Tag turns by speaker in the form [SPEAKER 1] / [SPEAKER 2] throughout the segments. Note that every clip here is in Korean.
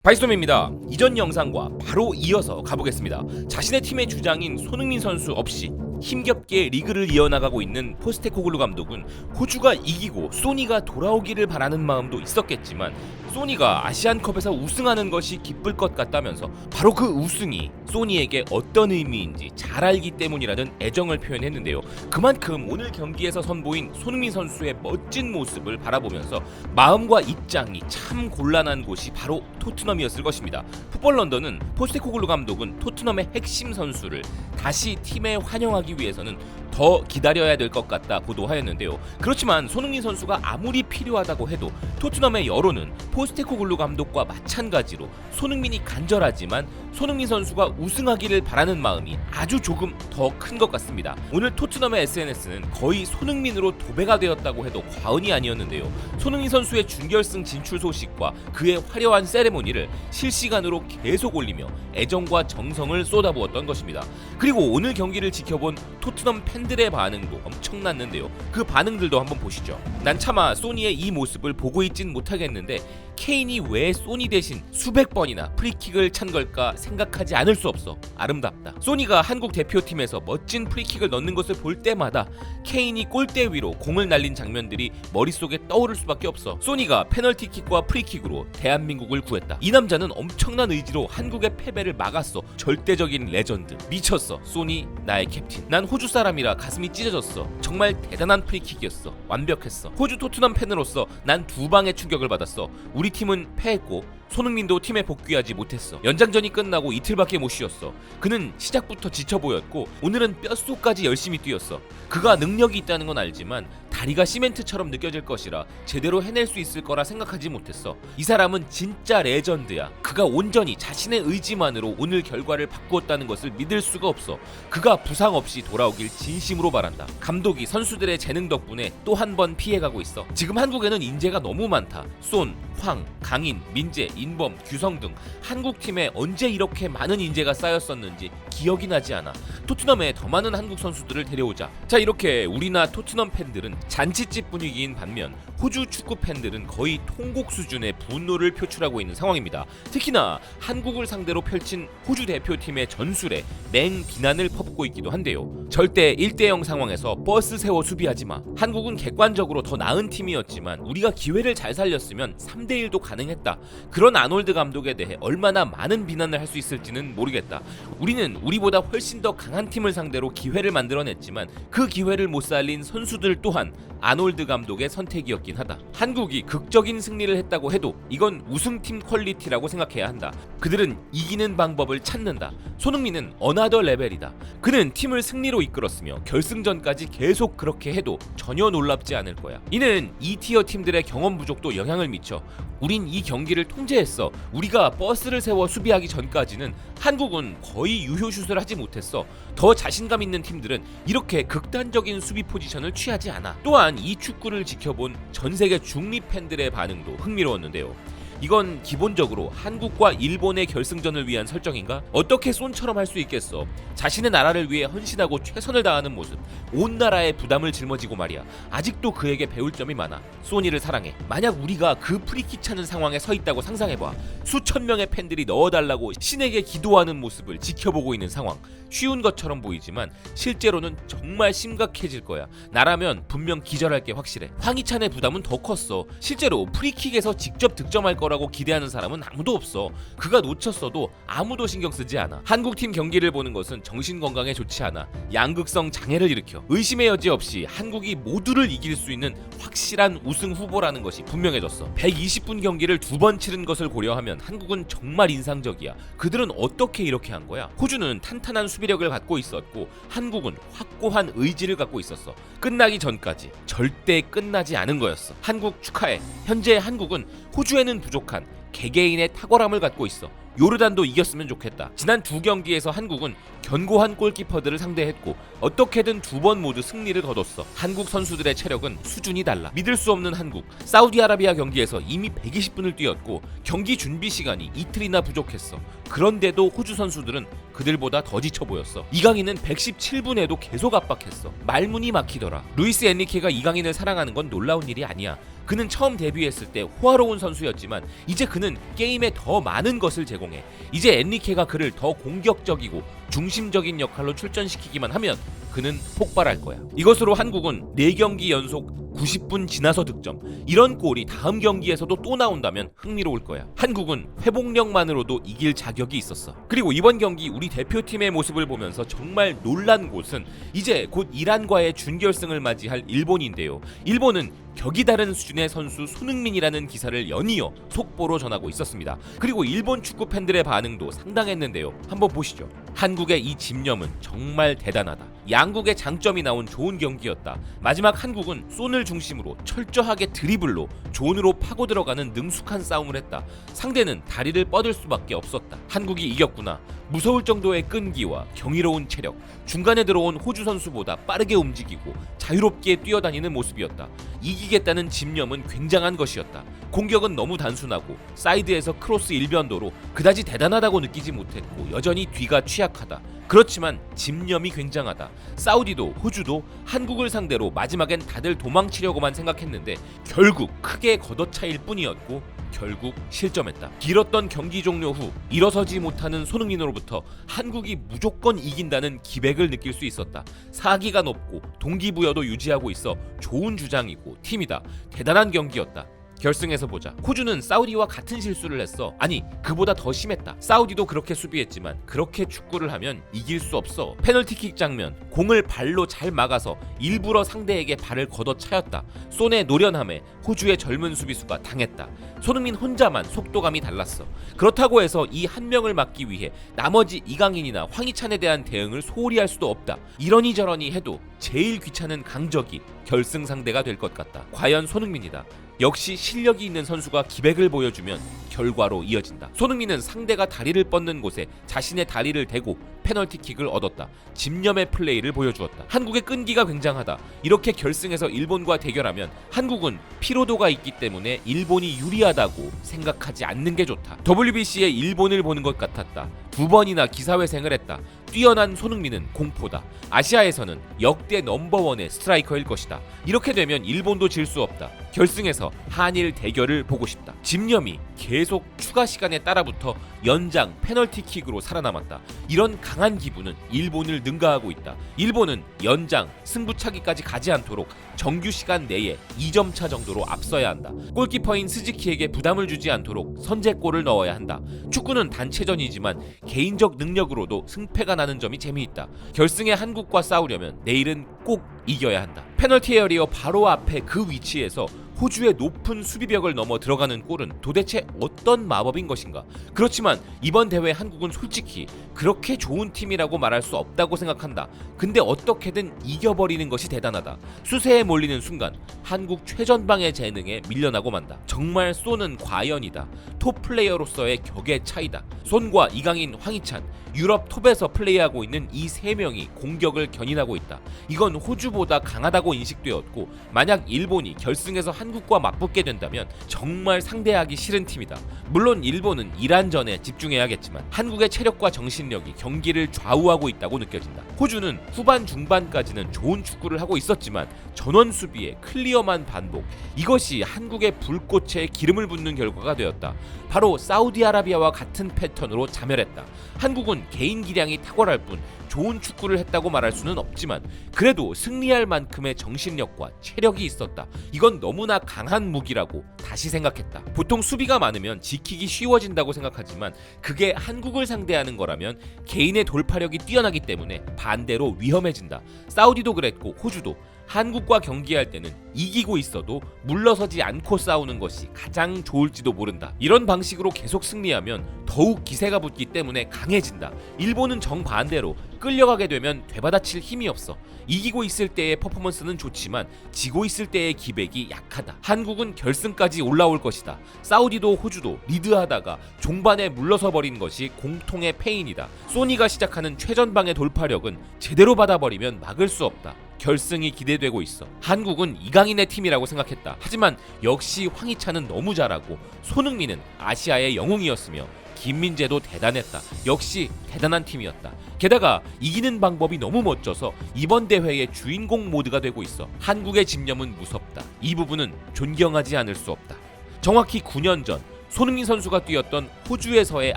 [SPEAKER 1] 바이스톰입니다. 이전 영상과 바로 이어서 가보겠습니다. 자신의 팀의 주장인 손흥민 선수 없이 힘겹게 리그를 이어나가고 있는 포스테코글루 감독은 호주가 이기고 소니가 돌아오기를 바라는 마음도 있었겠지만 소니가 아시안컵에서 우승하는 것이 기쁠 것 같다면서 바로 그 우승이 소니에게 어떤 의미인지 잘 알기 때문이라는 애정을 표현했는데요. 그만큼 오늘 경기에서 선보인 손흥민 선수의 멋진 모습을 바라보면서 마음과 입장이 참 곤란한 곳이 바로 토트넘이었을 것입니다. 풋볼 런던은 포스테코글루 감독은 토트넘의 핵심 선수를 다시 팀에 환영하기 위해서는 더 기다려야 될 것 같다 보도하였는데요. 그렇지만 손흥민 선수가 아무리 필요하다고 해도 토트넘의 여론은 포스테코글루 감독과 마찬가지로 손흥민이 간절하지만 손흥민 선수가 우승하기를 바라는 마음이 아주 조금 더 큰 것 같습니다. 오늘 토트넘의 SNS는 거의 손흥민으로 도배가 되었다고 해도 과언이 아니었는데요. 손흥민 선수의 준결승 진출 소식과 그의 화려한 세레모니를 실시간으로 계속 올리며 애정과 정성을 쏟아부었던 것입니다. 그리고 오늘 경기를 지켜본 토트넘 팬들의 반응도 엄청났는데요. 그 반응들도 한번 보시죠. 난 차마 소니의 이 모습을 보고 있진 못하겠는데 케인이 왜 소니 대신 수백 번이나 프리킥을 찬 걸까 생각하지 않을 수 없어. 아름답다. 소니가 한국 대표팀에서 멋진 프리킥을 넣는 것을 볼 때마다 케인이 골대 위로 공을 날린 장면들이 머릿속에 떠오를 수밖에 없어. 소니가 페널티킥과 프리킥으로 대한민국을 구했다. 이 남자는 엄청난 의지로 한국의 패배를 막았어. 절대적인 레전드. 미쳤어. 소니 나의 캡틴. 난 호주 사람이라 가슴이 찢어졌어. 정말 대단한 프리킥이었어. 완벽했어. 호주 토트넘 팬으로서 난 두 방의 충격을 받았어. 우리 팀은 패했고 손흥민도 팀에 복귀하지 못했어. 연장전이 끝나고 이틀밖에 못 쉬었어. 그는 시작부터 지쳐 보였고 오늘은 뼛속까지 열심히 뛰었어. 그가 능력이 있다는 건 알지만 다리가 시멘트처럼 느껴질 것이라 제대로 해낼 수 있을 거라 생각하지 못했어. 이 사람은 진짜 레전드야. 그가 온전히 자신의 의지만으로 오늘 결과를 바꾸었다는 것을 믿을 수가 없어. 그가 부상 없이 돌아오길 진심으로 바란다. 감독이 선수들의 재능 덕분에 또 한 번 피해가고 있어. 지금 한국에는 인재가 너무 많다. 손, 황, 강인, 민재, 인범, 규성 등 한국팀에 언제 이렇게 많은 인재가 쌓였었는지 기억이 나지 않아. 토트넘에 더 많은 한국 선수들을 데려오자. 자, 이렇게 우리나 토트넘 팬들은 잔치집 분위기인 반면 호주 축구 팬들은 거의 통곡 수준의 분노를 표출하고 있는 상황입니다. 특히나 한국을 상대로 펼친 호주 대표팀의 전술에 맹 비난을 퍼붓고 있기도 한데요. 절대 1대0 상황에서 버스 세워 수비하지 마. 한국은 객관적으로 더 나은 팀이었지만 우리가 기회를 잘 살렸으면 3대1도 가능했다. 그런 아놀드 감독에 대해 얼마나 많은 비난을 할 수 있을지는 모르겠다. 우리는 우리보다 훨씬 더 강한 팀을 상대로 기회를 만들어냈지만 그 기회를 못 살린 선수들 또한 아놀드 감독의 선택이었긴 하다. 한국이 극적인 승리를 했다고 해도 이건 우승팀 퀄리티라고 생각해야 한다. 그들은 이기는 방법을 찾는다. 손흥민은 어나더 레벨이다. 그는 팀을 승리로 이끌었으며 결승전까지 계속 그렇게 해도 전혀 놀랍지 않을 거야. 이는 2티어 팀들의 경험 부족도 영향을 미쳐. 우린 이 경기를 통제했어. 우리가 버스를 세워 수비하기 전까지는 한국은 거의 유효슛을 하지 못했어. 더 자신감 있는 팀들은 이렇게 극단적인 수비 포지션을 취하지 않아. 또한 이 축구를 지켜본 전 세계 중립 팬들의 반응도 흥미로웠는데요. 이건 기본적으로 한국과 일본의 결승전을 위한 설정인가? 어떻게 손처럼 할 수 있겠어? 자신의 나라를 위해 헌신하고 최선을 다하는 모습, 온 나라의 부담을 짊어지고 말이야. 아직도 그에게 배울 점이 많아. 소니를 사랑해. 만약 우리가 그 프리킥 차는 상황에 서 있다고 상상해봐. 수천 명의 팬들이 넣어달라고 신에게 기도하는 모습을 지켜보고 있는 상황. 쉬운 것처럼 보이지만 실제로는 정말 심각해질 거야. 나라면 분명 기절할 게 확실해. 황희찬의 부담은 더 컸어. 실제로 프리킥에서 직접 득점할 거라고 기대하는 사람은 아무도 없어. 그가 놓쳤어도 아무도 신경 쓰지 않아. 한국팀 경기를 보는 것은 정신 건강에 좋지 않아. 양극성 장애를 일으켜. 의심의 여지 없이 한국이 모두를 이길 수 있는 확실한 우승 후보라는 것이 분명해졌어. 120분 경기를 2번 치른 것을 고려하면 한국은 정말 인상적이야. 그들은 어떻게 이렇게 한 거야? 호주는 탄탄한 수비력을 갖고 있었고 한국은 확고한 의지를 갖고 있었어. 끝나기 전까지 절대 끝나지 않은 거였어. 한국 축하해. 현재 한국은 호주에는 부족한 개개인의 탁월함을 갖고 있어. 요르단도 이겼으면 좋겠다. 지난 두 경기에서 한국은 견고한 골키퍼들을 상대했고 어떻게든 두 번 모두 승리를 거뒀어. 한국 선수들의 체력은 수준이 달라. 믿을 수 없는 한국. 사우디아라비아 경기에서 이미 120분을 뛰었고 경기 준비 시간이 이틀이나 부족했어. 그런데도 호주 선수들은 그들보다 더 지쳐 보였어. 이강인은 117분에도 계속 압박했어. 말문이 막히더라. 루이스 엔리케가 이강인을 사랑하는 건 놀라운 일이 아니야. 그는 처음 데뷔했을 때 호화로운 선수였지만 이제 그는 게임에 더 많은 것을 제공해. 이제 엔리케가 그를 더 공격적이고 중심적인 역할로 출전시키기만 하면 그는 폭발할 거야. 이것으로 한국은 4경기 연속 90분 지나서 득점. 이런 골이 다음 경기에서도 또 나온다면 흥미로울 거야. 한국은 회복력만으로도 이길 자격이 있었어. 그리고 이번 경기 우리 대표팀의 모습을 보면서 정말 놀란 곳은 이제 곧 이란과의 준결승을 맞이할 일본인데요. 일본은 격이 다른 수준의 선수 손흥민이라는 기사를 연이어 속보로 전하고 있었습니다. 그리고 일본 축구 팬들의 반응도 상당했는데요. 한번 보시죠. 한국의 이 집념은 정말 대단하다. 양국의 장점이 나온 좋은 경기였다. 마지막 한국은 손을 중심으로 철저하게 드리블로 존으로 파고 들어가는 능숙한 싸움을 했다. 상대는 다리를 뻗을 수밖에 없었다. 한국이 이겼구나. 무서울 정도의 끈기와 경이로운 체력, 중간에 들어온 호주 선수보다 빠르게 움직이고 자유롭게 뛰어다니는 모습이었다. 이기겠다는 집념은 굉장한 것이었다. 공격은 너무 단순하고 사이드에서 크로스 일변도로 그다지 대단하다고 느끼지 못했고 여전히 뒤가 취약하다. 그렇지만 집념이 굉장하다. 사우디도 호주도 한국을 상대로 마지막엔 다들 도망치려고만 생각했는데 결국 크게 걷어차일 뿐이었고 결국 실점했다. 길었던 경기 종료 후 일어서지 못하는 손흥민으로부터 한국이 무조건 이긴다는 기백을 느낄 수 있었다. 사기가 높고 동기부여도 유지하고 있어 좋은 주장이고 팀이다. 대단한 경기였다. 결승에서 보자. 호주는 사우디와 같은 실수를 했어. 아니, 그보다 더 심했다. 사우디도 그렇게 수비했지만 그렇게 축구를 하면 이길 수 없어. 페널티킥 장면, 공을 발로 잘 막아서 일부러 상대에게 발을 걷어차였다. 손의 노련함에 호주의 젊은 수비수가 당했다. 손흥민 혼자만 속도감이 달랐어. 그렇다고 해서 이 한 명을 막기 위해 나머지 이강인이나 황희찬에 대한 대응을 소홀히 할 수도 없다. 이러니 저러니 해도 제일 귀찮은 강적이 결승 상대가 될 것 같다. 과연 손흥민이다. 역시 실력이 있는 선수가 기백을 보여주면 결과로 이어진다. 손흥민은 상대가 다리를 뻗는 곳에 자신의 다리를 대고 페널티킥을 얻었다. 집념의 플레이를 보여주었다. 한국의 끈기가 굉장하다. 이렇게 결승에서 일본과 대결하면 한국은 피로도가 있기 때문에 일본이 유리하다고 생각하지 않는 게 좋다. WBC에 일본을 보는 것 같았다. 2번이나 기사회생을 했다. 뛰어난 손흥민은 공포다. 아시아에서는 역대 넘버원의 스트라이커일 것이다. 이렇게 되면 일본도 질 수 없다. 결승에서 한일 대결을 보고 싶다. 집념이 계속 추가 시간에 따라붙어 연장 페널티킥으로 살아남았다. 이런 강한 기분은 일본을 능가하고 있다. 일본은 연장 승부차기까지 가지 않도록 정규 시간 내에 2점 차 정도로 앞서야 한다. 골키퍼인 스즈키에게 부담을 주지 않도록 선제골을 넣어야 한다. 축구는 단체전이지만 개인적 능력으로도 승패가 나는 점이 재미있다. 결승에 한국과 싸우려면 내일은 꼭 이겨야 한다. 페널티 에어리어 바로 앞에 그 위치에서 호주의 높은 수비벽을 넘어 들어가는 골은 도대체 어떤 마법인 것인가? 그렇지만 이번 대회 한국은 솔직히 그렇게 좋은 팀이라고 말할 수 없다고 생각한다. 근데 어떻게든 이겨버리는 것이 대단하다. 수세에 몰리는 순간 한국 최전방의 재능에 밀려나고 만다. 정말 쏘는 과연이다. 톱 플레이어로서의 격의 차이다. 손과 이강인, 황희찬, 유럽 톱에서 플레이하고 있는 이 3명이 공격을 견인하고 있다. 이건 호주보다 강하다고 인식되었고 만약 일본이 결승에서 한국과 맞붙게 된다면 정말 상대하기 싫은 팀이다. 물론 일본은 이란전에 집중해야겠지만 한국의 체력과 정신력이 경기를 좌우하고 있다고 느껴진다. 호주는 후반 중반까지는 좋은 축구를 하고 있었지만 전원 수비의 클리어만 반복, 이것이 한국의 불꽃에 기름을 붓는 결과가 되었다. 바로 사우디아라비아와 같은 패턴으로 자멸했다. 한국은 개인 기량이 탁월할 뿐 좋은 축구를 했다고 말할 수는 없지만 그래도 승리할 만큼의 정신력과 체력이 있었다. 이건 너무나 강한 무기라고 다시 생각했다. 보통 수비가 많으면 지키기 쉬워진다고 생각하지만 그게 한국을 상대하는 거라면 개인의 돌파력이 뛰어나기 때문에 반대로 위험해진다. 사우디도 그랬고 호주도 한국과 경기할 때는 이기고 있어도 물러서지 않고 싸우는 것이 가장 좋을지도 모른다. 이런 방식으로 계속 승리하면 더욱 기세가 붙기 때문에 강해진다. 일본은 정반대로 끌려가게 되면 되받아칠 힘이 없어. 이기고 있을 때의 퍼포먼스는 좋지만 지고 있을 때의 기백이 약하다. 한국은 결승까지 올라올 것이다. 사우디도 호주도 리드하다가 종반에 물러서 버린 것이 공통의 패인이다. 소니가 시작하는 최전방의 돌파력은 제대로 받아버리면 막을 수 없다. 결승이 기대되고 있어. 한국은 이강인의 팀이라고 생각했다. 하지만 역시 황희찬은 너무 잘하고 손흥민은 아시아의 영웅이었으며 김민재도 대단했다. 역시 대단한 팀이었다. 게다가 이기는 방법이 너무 멋져서 이번 대회의 주인공 모드가 되고 있어. 한국의 집념은 무섭다. 이 부분은 존경하지 않을 수 없다. 정확히 9년 전 손흥민 선수가 뛰었던 호주에서의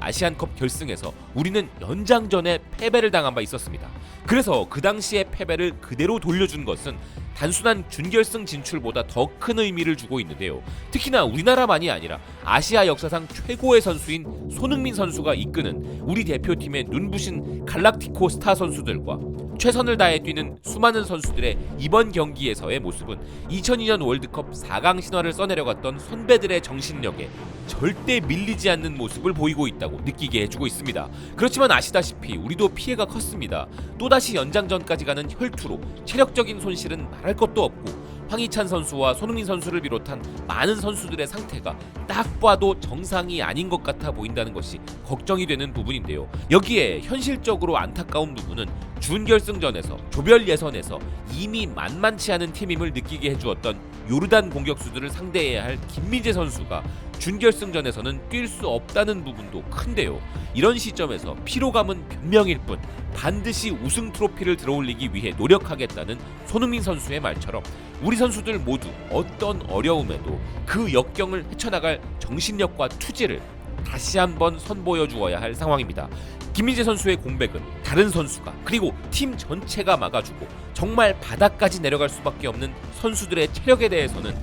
[SPEAKER 1] 아시안컵 결승에서 우리는 연장전에 패배를 당한 바 있었습니다. 그래서 그 당시의 패배를 그대로 돌려준 것은 단순한 준결승 진출보다 더 큰 의미를 주고 있는데요. 특히나 우리나라만이 아니라 아시아 역사상 최고의 선수인 손흥민 선수가 이끄는 우리 대표팀의 눈부신 갈락티코 스타 선수들과 최선을 다해 뛰는 수많은 선수들의 이번 경기에서의 모습은 2002년 월드컵 4강 신화를 써내려갔던 선배들의 정신력에 절대 밀리지 않는 모습을 보이고 있다고 느끼게 해주고 있습니다. 그렇지만 아시다시피 우리도 피해가 컸습니다. 또다시 연장전까지 가는 혈투로 체력적인 손실은 말할 것도 없고 황희찬 선수와 손흥민 선수를 비롯한 많은 선수들의 상태가 딱 봐도 정상이 아닌 것 같아 보인다는 것이 걱정이 되는 부분인데요. 여기에 현실적으로 안타까운 부분은 준결승전에서 조별 예선에서 이미 만만치 않은 팀임을 느끼게 해주었던 요르단 공격수들을 상대해야 할 김민재 선수가 준결승전에서는 뛸 수 없다는 부분도 큰데요. 이런 시점에서 피로감은 변명일 뿐 반드시 우승 트로피를 들어올리기 위해 노력하겠다는 손흥민 선수의 말처럼 우리 선수들 모두 어떤 어려움에도 그 역경을 헤쳐나갈 정신력과 투지를 다시 한번 선보여 주어야 할 상황입니다. 김민재 선수의 공백은 다른 선수가 그리고 팀 전체가 막아주고 정말 바닥까지 내려갈 수밖에 없는 선수들의 체력에 대해서는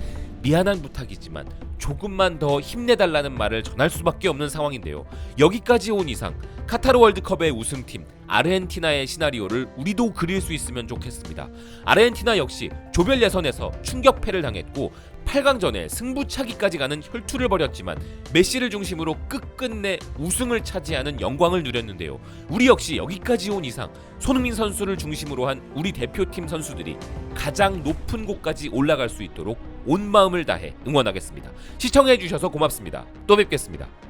[SPEAKER 1] 미안한 부탁이지만 조금만 더 힘내달라는 말을 전할 수밖에 없는 상황인데요. 여기까지 온 이상 카타르 월드컵의 우승팀 아르헨티나의 시나리오를 우리도 그릴 수 있으면 좋겠습니다. 아르헨티나 역시 조별 예선에서 충격패를 당했고 8강전에 승부차기까지 가는 혈투를 벌였지만 메시를 중심으로 끝끝내 우승을 차지하는 영광을 누렸는데요. 우리 역시 여기까지 온 이상 손흥민 선수를 중심으로 한 우리 대표팀 선수들이 가장 높은 곳까지 올라갈 수 있도록 온 마음을 다해 응원하겠습니다. 시청해주셔서 고맙습니다. 또 뵙겠습니다.